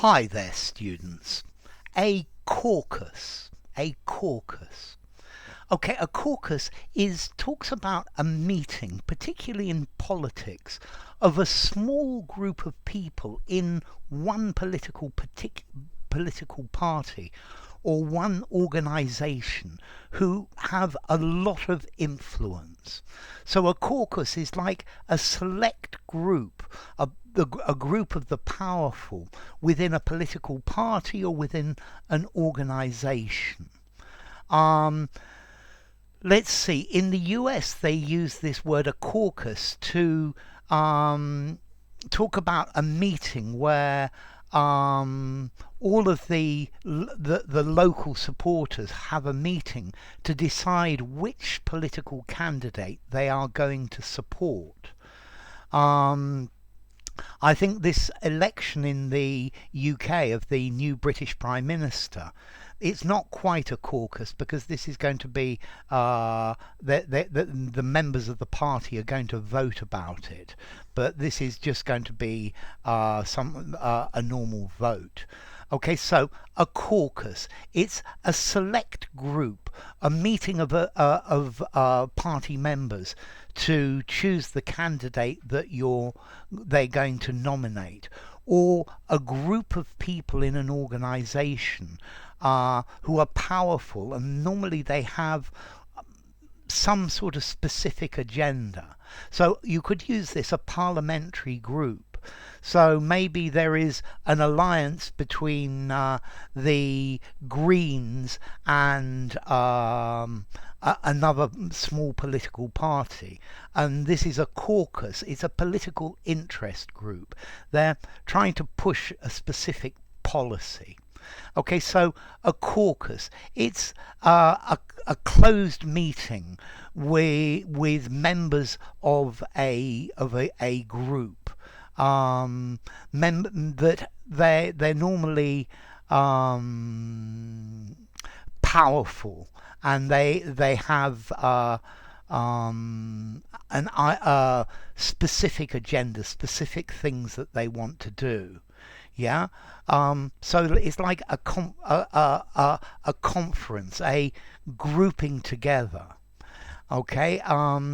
Hi there, students. A caucus. A caucus. Okay, a caucus talks about a meeting, particularly in politics, of a small group of people in one political party or one organization who have a lot of influence. So a caucus is like a select group, a group of the powerful within a political party or within an organization. Um, let's see, in the US they use this word a caucus to talk about a meeting where all of the local supporters have a meeting to decide which political candidate they are going to support. I think this election in the UK of the new British Prime Minister, it's not quite a caucus because this is going to be the members of the party are going to vote about it, but this is just going to be a normal vote. Okay, so a caucus, it's a select group, a meeting of party members to choose the candidate that they're going to nominate, or a group of people in an organization who are powerful, and normally they have some sort of specific agenda. So you could use this, a parliamentary group. So maybe there is an alliance between the Greens and another small political party, and this is a caucus. It's a political interest group. They're trying to push a specific policy. Okay, so a caucus, it's a closed meeting with members of a group, that they're normally powerful, and they have an specific agenda, specific things that they want to do. Yeah. So it's like a conference, a grouping together. Okay.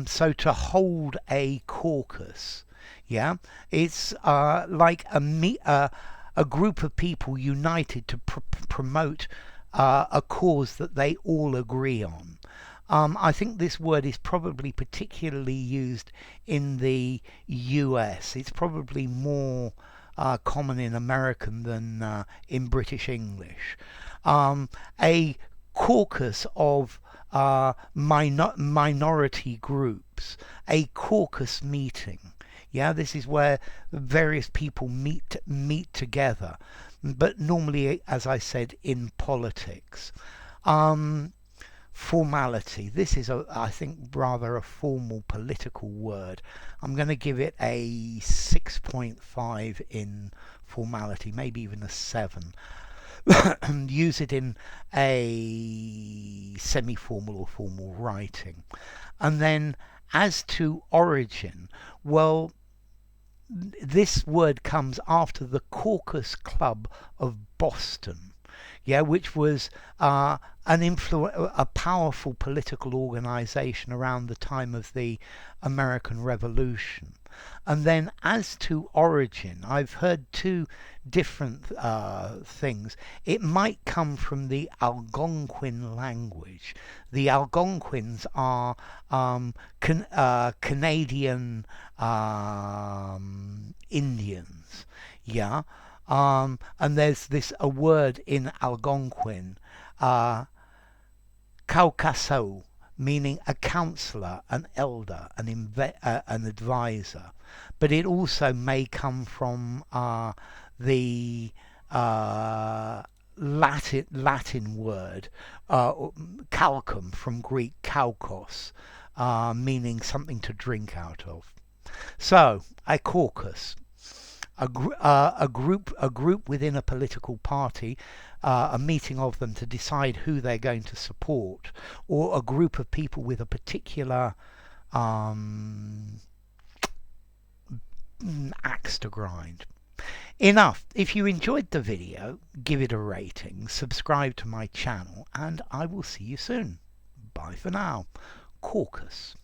So to hold a caucus, yeah, it's like a group of people united to promote a cause that they all agree on. I think this word is probably particularly used in the US. It's probably more common in American than in British English. A caucus of minority groups, a caucus meeting. Yeah, this is where various people meet together, but normally, as I said, in politics. Formality. This is, I think, rather a formal political word. I'm going to give it a 6.5 in formality, maybe even a 7. Use it in a semi-formal or formal writing. And then as to origin, well, this word comes after the Caucus Club of Boston, yeah, which was a powerful political organization around the time of the American Revolution. And then as to origin, I've heard two different things. It might come from the Algonquin language. The Algonquins are Canadian Indians, yeah. And there's a word in Algonquin, Caucus, meaning a counselor, an elder, an advisor. But it also may come from the Latin word, calcum, from Greek Caucos, meaning something to drink out of. So, a caucus. A group within a political party, a meeting of them to decide who they're going to support, or a group of people with a particular axe to grind. Enough. If you enjoyed the video, give it a rating, subscribe to my channel, and I will see you soon. Bye for now. Caucus.